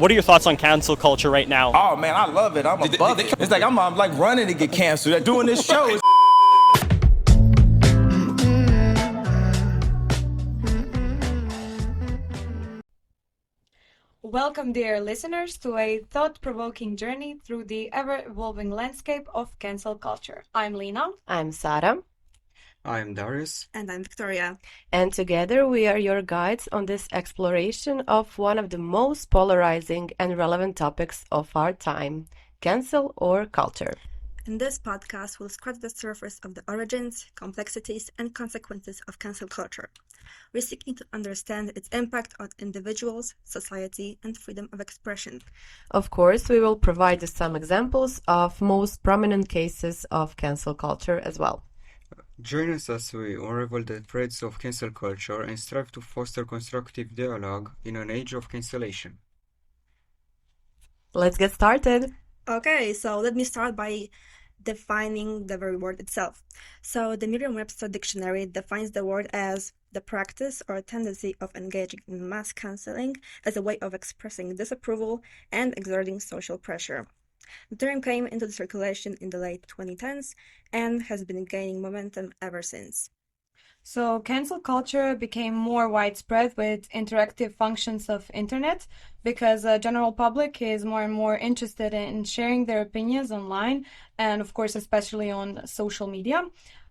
What are your thoughts on cancel culture right now? Oh man, I love it. I'm above it. It's like I'm like running to get canceled. Doing this show is Welcome, dear listeners, to a thought-provoking journey through the ever-evolving landscape of cancel culture. I'm Lena. I'm Sarah. I'm Darius. And I'm Victoria. And together we are your guides on this exploration of one of the most polarizing and relevant topics of our time, cancel or culture. In this podcast, we'll scratch the surface of the origins, complexities, and consequences of cancel culture. We're seeking to understand its impact on individuals, society, and freedom of expression. Of course, we will provide some examples of most prominent cases of cancel culture as well. Join us as we unravel the threads of cancel culture and strive to foster constructive dialogue in an age of cancellation. Let's get started. Okay, so let me start by defining the very word itself. So the Merriam-Webster dictionary defines the word as the practice or tendency of engaging in mass canceling as a way of expressing disapproval and exerting social pressure. The term came into circulation in the late 2010s and has been gaining momentum ever since. So cancel culture became more widespread with interactive functions of internet because the general public is more and more interested in sharing their opinions online and of course especially on social media.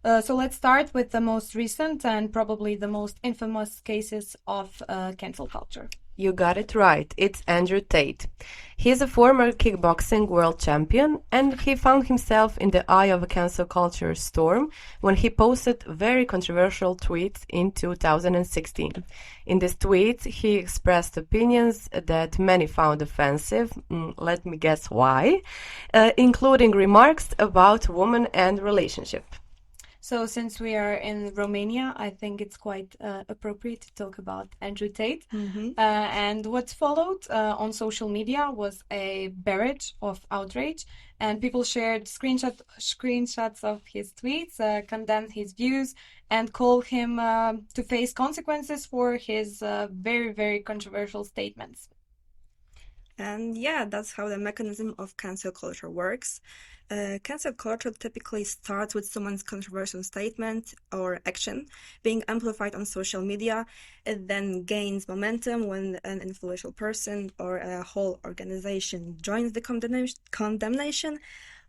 So let's start with the most recent and probably the most infamous cases of cancel culture. You got it right. It's Andrew Tate. He's a former kickboxing world champion, and he found himself in the eye of a cancel culture storm when he posted very controversial tweets in 2016. In these tweets, he expressed opinions that many found offensive. Let me guess why, including remarks about women and relationship. So since we are in Romania, I think it's quite appropriate to talk about Andrew Tate. And what followed on social media was a barrage of outrage, and people shared screenshots of his tweets, condemned his views, and called him to face consequences for his very, very controversial statements. And yeah, that's how the mechanism of cancel culture works. Cancel culture typically starts with someone's controversial statement or action being amplified on social media. It then gains momentum when an influential person or a whole organization joins the condemnation,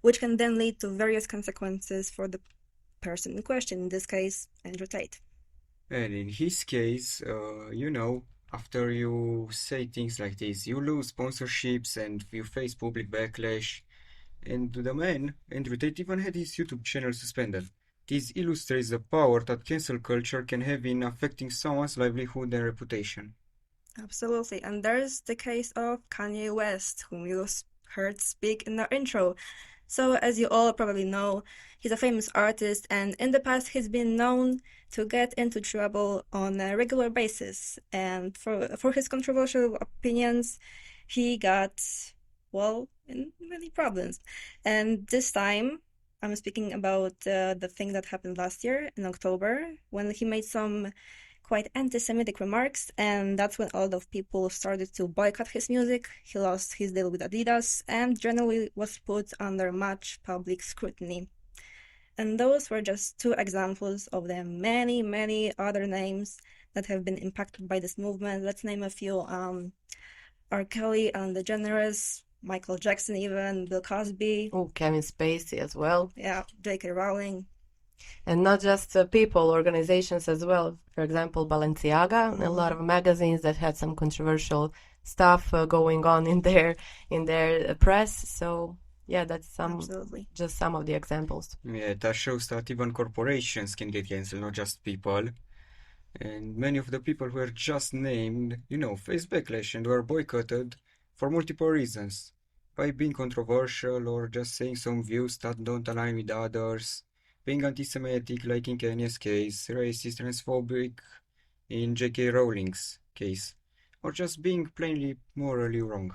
which can then lead to various consequences for the person in question, in this case, Andrew Tate. And in his case, after you say things like this, you lose sponsorships and you face public backlash. And the man, Andrew Tate, even had his YouTube channel suspended. This illustrates the power that cancel culture can have in affecting someone's livelihood and reputation. Absolutely. And there's the case of Kanye West, whom you heard speak in our intro. So, as you all probably know, he's a famous artist, and in the past he's been known to get into trouble on a regular basis. And for his controversial opinions, he got, well, in many problems. And this time, I'm speaking about the thing that happened last year in October, when he made some quite anti-Semitic remarks, and that's when a lot of people started to boycott his music. He lost his deal with Adidas and generally was put under much public scrutiny. And those were just two examples of the many, many other names that have been impacted by this movement. Let's name a few. R. Kelly, Ellen DeGeneres, Michael Jackson even, Bill Cosby. Oh, Kevin Spacey as well. Yeah, J.K. Rowling. And not just people, organizations as well. For example, Balenciaga, a lot of magazines that had some controversial stuff going on in their press. So yeah, that's just some of the examples. Yeah, that shows that even corporations can get cancelled, not just people. And many of the people who were just named, face backlash and were boycotted for multiple reasons. By being controversial or just saying some views that don't align with others. Being anti-Semitic, like in Kenya's case, racist, transphobic in J.K. Rowling's case, or just being plainly morally wrong.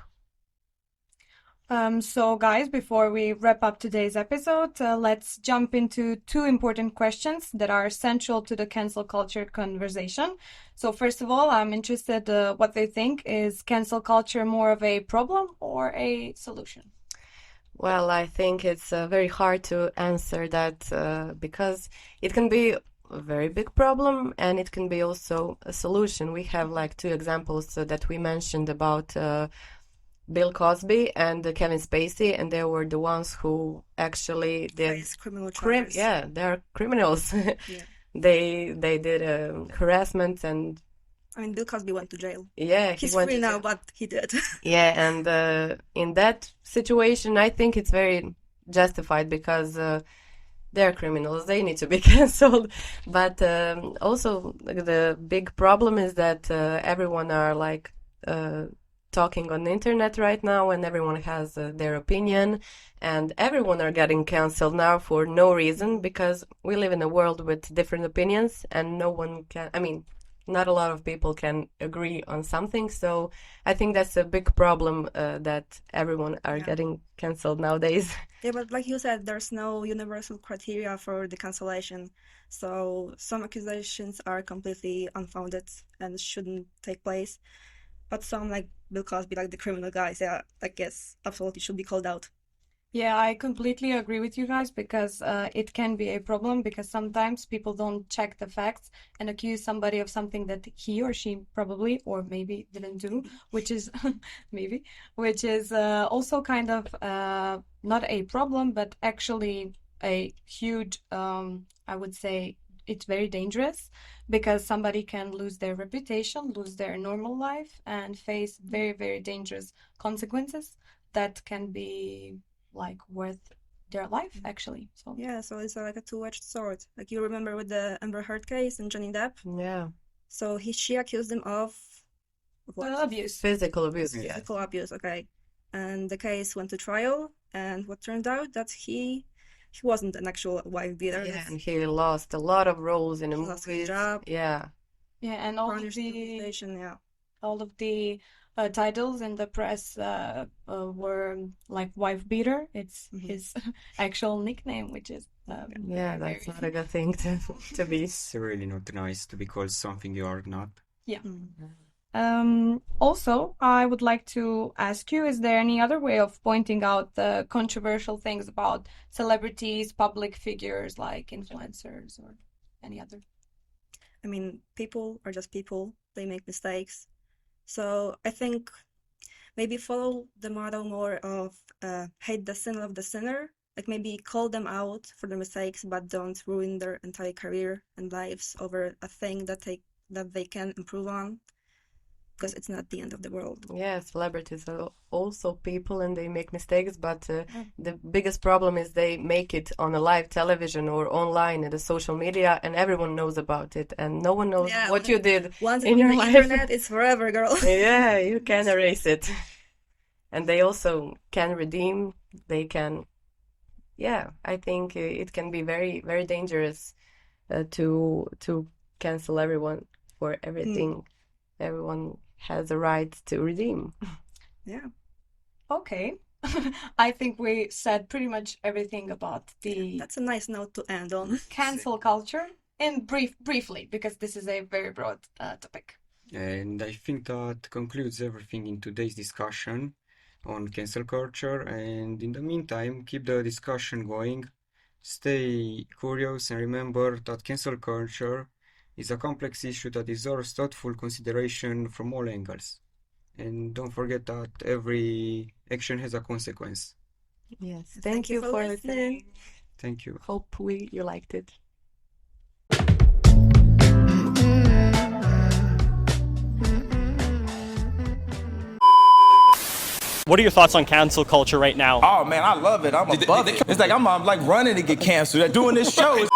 So, guys, before we wrap up today's episode, let's jump into two important questions that are central to the cancel culture conversation. So, first of all, I'm interested what they think. Is cancel culture more of a problem or a solution? Well, I think it's very hard to answer that because it can be a very big problem and it can be also a solution. We have like two examples that we mentioned about Bill Cosby and Kevin Spacey, and they were the ones who actually did Face criminal charges. yeah, they're criminals. Yeah. They did harassment and I mean, Bill Cosby went to jail. yeah, he He's went free to now, jail. but he did. Yeah, and in that situation, I think it's very justified because they're criminals. They need to be canceled. But also, the big problem is that everyone are like talking on the internet right now, and everyone has their opinion, and everyone are getting canceled now for no reason because we live in a world with different opinions, and no one can. I mean, not a lot of people can agree on something. So I think that's a big problem that everyone are getting canceled nowadays. Yeah, but like you said, there's no universal criteria for the cancellation. So some accusations are completely unfounded and shouldn't take place. But some, like Bill Cosby, like the criminal guys, yeah, I guess absolutely should be called out. Yeah, I completely agree with you guys because it can be a problem because sometimes people don't check the facts and accuse somebody of something that he or she probably or maybe didn't do, which is maybe, which is also kind of not a problem, but actually a huge, I would say it's very dangerous because somebody can lose their reputation, lose their normal life, and face very, very dangerous consequences that can be like worth their life actually. So Yeah, so it's like a two-edged sword. Like you remember with the Amber Heard case and Johnny Depp. Yeah, So she accused him of what? abuse. physical abuse. Yeah, Physical abuse, okay. And the case went to trial, and what turned out that he wasn't an actual wife beater. yeah, and he lost a lot of roles in the He lost his movies. job. Yeah, Yeah, and all of Tarnished the reputation, yeah. titles in the press were like wife beater. It's his actual nickname, which is yeah, very, that's not a good thing to be. It's really not nice to be called something you are not. yeah. Also, I would like to ask you, is there any other way of pointing out the controversial things about celebrities, public figures like influencers or any other? I mean, people are just people. They make mistakes. So I think maybe follow the motto more of hate the sin, love the sinner. Like maybe call them out for their mistakes, but don't ruin their entire career and lives over a thing that they can improve on, because it's not the end of the world. Yeah, celebrities are also people and they make mistakes, but the biggest problem is they make it on a live television or online in the social media, and everyone knows about it, and no one knows Yeah, what you did Once in it's your on the life. internet, it's forever, girl. Yeah, you can erase it. And they also can redeem, they can, yeah, I think it can be very, very dangerous to cancel everyone for everything. Everyone has a right to redeem. Yeah. Okay. I think we said pretty much everything about the That's a nice note to end on. cancel culture in briefly, because this is a very broad topic. And I think that concludes everything in today's discussion on cancel culture. And in the meantime, keep the discussion going. Stay curious and remember that cancel culture is a complex issue that deserves thoughtful consideration from all angles. And don't forget that every action has a consequence. Yes, Thank you for listening. Thank you. Hope you liked it. What are your thoughts on cancel culture right now? Oh man, I love it. I'm above it. It's like I'm like running to get canceled. Doing this show is